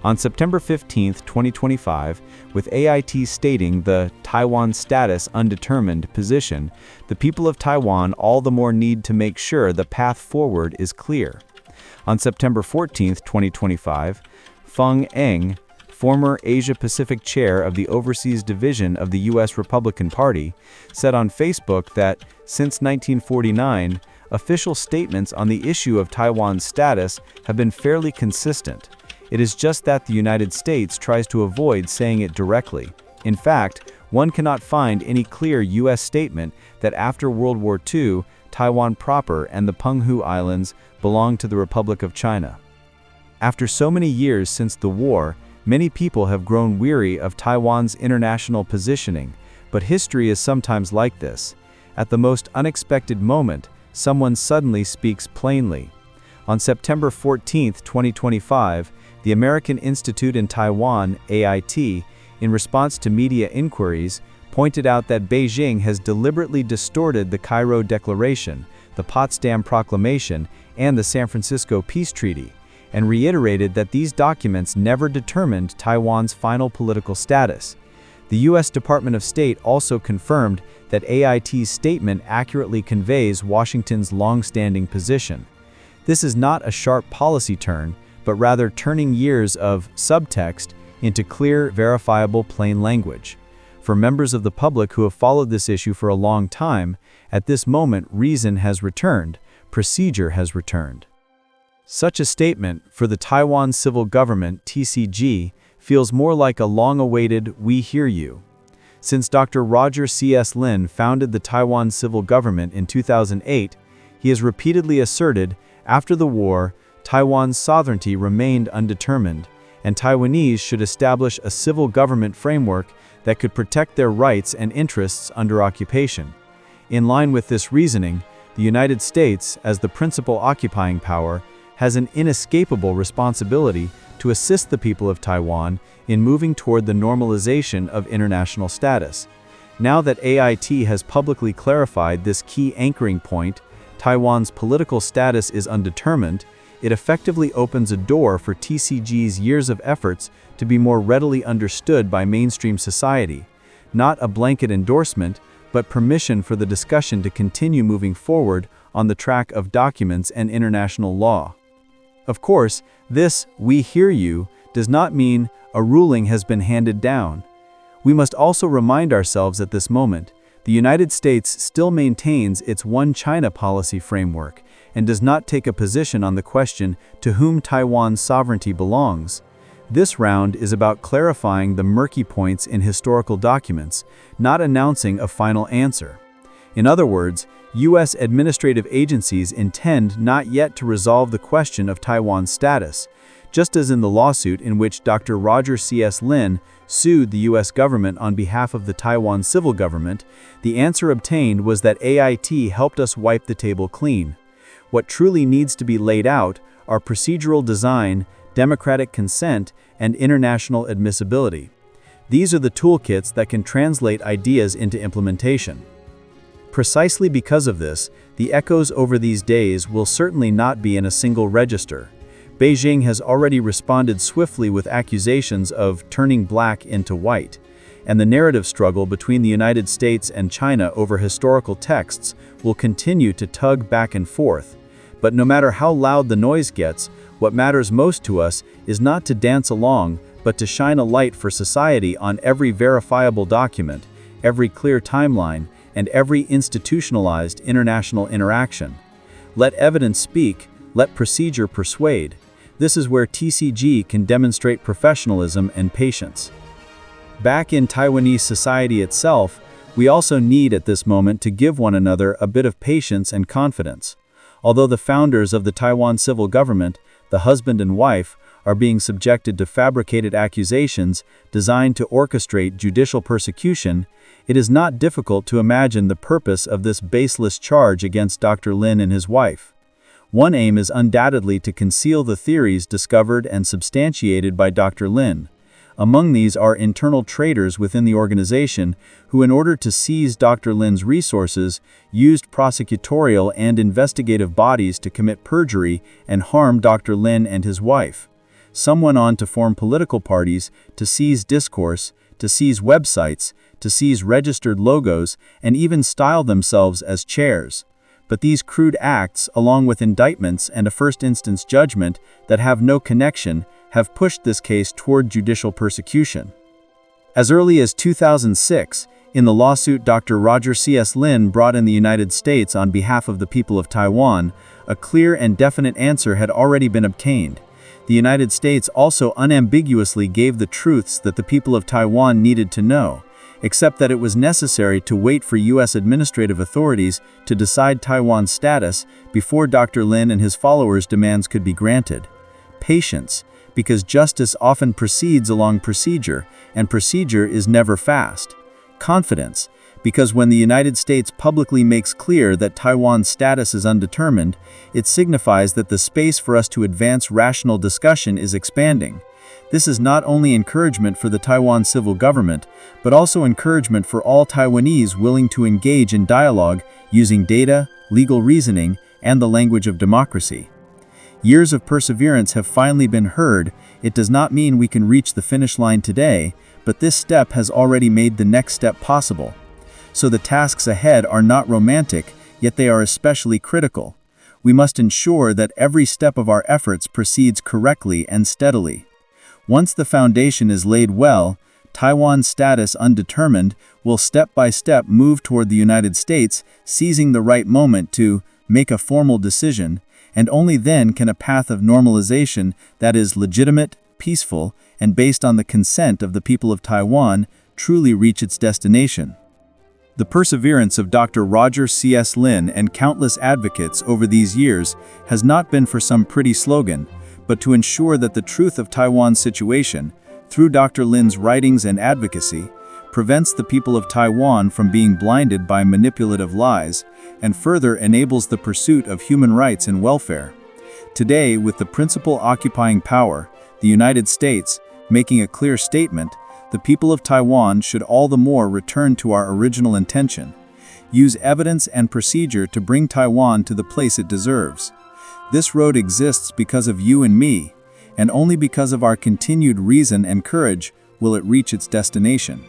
On September 15, 2025, with AIT stating the Taiwan status undetermined position, the people of Taiwan all the more need to make sure the path forward is clear. On September 14, 2025, Feng Eng, former Asia-Pacific chair of the Overseas Division of the U.S. Republican Party, said on Facebook that, since 1949, official statements on the issue of Taiwan's status have been fairly consistent. It is just that the United States tries to avoid saying it directly. In fact, one cannot find any clear U.S. statement that after World War II, Taiwan proper and the Penghu Islands belonged to the Republic of China. After so many years since the war, many people have grown weary of Taiwan's international positioning, but history is sometimes like this. At the most unexpected moment, someone suddenly speaks plainly. On September 14, 2025, the American Institute in Taiwan, AIT, in response to media inquiries, pointed out that Beijing has deliberately distorted the Cairo Declaration, the Potsdam Proclamation, and the San Francisco Peace Treaty, and reiterated that these documents never determined Taiwan's final political status. The U.S. Department of State also confirmed that AIT's statement accurately conveys Washington's long-standing position. This is not a sharp policy turn, but rather turning years of subtext into clear, verifiable, plain language. For members of the public who have followed this issue for a long time, at this moment reason has returned, procedure has returned. Such a statement, for the Taiwan civil government, TCG, feels more like a long-awaited "we hear you." Since Dr. Roger C.S. Lin founded the Taiwan civil government in 2008, he has repeatedly asserted, after the war, Taiwan's sovereignty remained undetermined, and Taiwanese should establish a civil government framework that could protect their rights and interests under occupation. In line with this reasoning, the United States, as the principal occupying power, has an inescapable responsibility to assist the people of Taiwan in moving toward the normalization of international status. Now that AIT has publicly clarified this key anchoring point, Taiwan's political status is undetermined, it effectively opens a door for TCG's years of efforts to be more readily understood by mainstream society. Not a blanket endorsement, but permission for the discussion to continue moving forward on the track of documents and international law. Of course, this "we hear you" does not mean a ruling has been handed down. We must also remind ourselves at this moment, the United States still maintains its One China policy framework and does not take a position on the question to whom Taiwan's sovereignty belongs. This round is about clarifying the murky points in historical documents, not announcing a final answer. In other words, U.S. administrative agencies intend not yet to resolve the question of Taiwan's status, just as in the lawsuit in which Dr. Roger C.S. Lin sued the U.S. government on behalf of the Taiwan civil government. The answer obtained was that AIT helped us wipe the table clean. What truly needs to be laid out are procedural design, democratic consent, and international admissibility. These are the toolkits that can translate ideas into implementation. Precisely because of this, the echoes over these days will certainly not be in a single register. Beijing has already responded swiftly with accusations of turning black into white, and the narrative struggle between the United States and China over historical texts will continue to tug back and forth. But no matter how loud the noise gets, what matters most to us is not to dance along, but to shine a light for society on every verifiable document, every clear timeline, and every institutionalized international interaction. Let evidence speak, let procedure persuade. This is where TCG can demonstrate professionalism and patience. Back in Taiwanese society itself, we also need at this moment to give one another a bit of patience and confidence. Although the founders of the Taiwan civil government, the husband and wife, are being subjected to fabricated accusations designed to orchestrate judicial persecution, it is not difficult to imagine the purpose of this baseless charge against Dr. Lin and his wife. One aim is undoubtedly to conceal the theories discovered and substantiated by Dr. Lin. Among these are internal traitors within the organization who, in order to seize Dr. Lin's resources, used prosecutorial and investigative bodies to commit perjury and harm Dr. Lin and his wife. Some went on to form political parties, to seize discourse, to seize websites, to seize registered logos, and even style themselves as chairs. But these crude acts, along with indictments and a first-instance judgment that have no connection, have pushed this case toward judicial persecution. As early as 2006, in the lawsuit Dr. Roger C.S. Lin brought in the United States on behalf of the people of Taiwan, a clear and definite answer had already been obtained. The United States also unambiguously gave the truths that the people of Taiwan needed to know, except that it was necessary to wait for U.S. administrative authorities to decide Taiwan's status before Dr. Lin and his followers' demands could be granted. Patience, because justice often proceeds along procedure, and procedure is never fast. Confidence, because when the United States publicly makes clear that Taiwan's status is undetermined, it signifies that the space for us to advance rational discussion is expanding. This is not only encouragement for the Taiwan civil government, but also encouragement for all Taiwanese willing to engage in dialogue using data, legal reasoning, and the language of democracy. Years of perseverance have finally been heard. It does not mean we can reach the finish line today, but this step has already made the next step possible. So the tasks ahead are not romantic, yet they are especially critical. We must ensure that every step of our efforts proceeds correctly and steadily. Once the foundation is laid well, Taiwan's status undetermined will step by step move toward the United States, seizing the right moment to make a formal decision, and only then can a path of normalization that is legitimate, peaceful, and based on the consent of the people of Taiwan truly reach its destination. The perseverance of Dr. Roger C.S. Lin and countless advocates over these years has not been for some pretty slogan, but to ensure that the truth of Taiwan's situation, through Dr. Lin's writings and advocacy, prevents the people of Taiwan from being blinded by manipulative lies, and further enables the pursuit of human rights and welfare. Today, with the principal occupying power, the United States, making a clear statement, the people of Taiwan should all the more return to our original intention, use evidence and procedure to bring Taiwan to the place it deserves. This road exists because of you and me, and only because of our continued reason and courage will it reach its destination.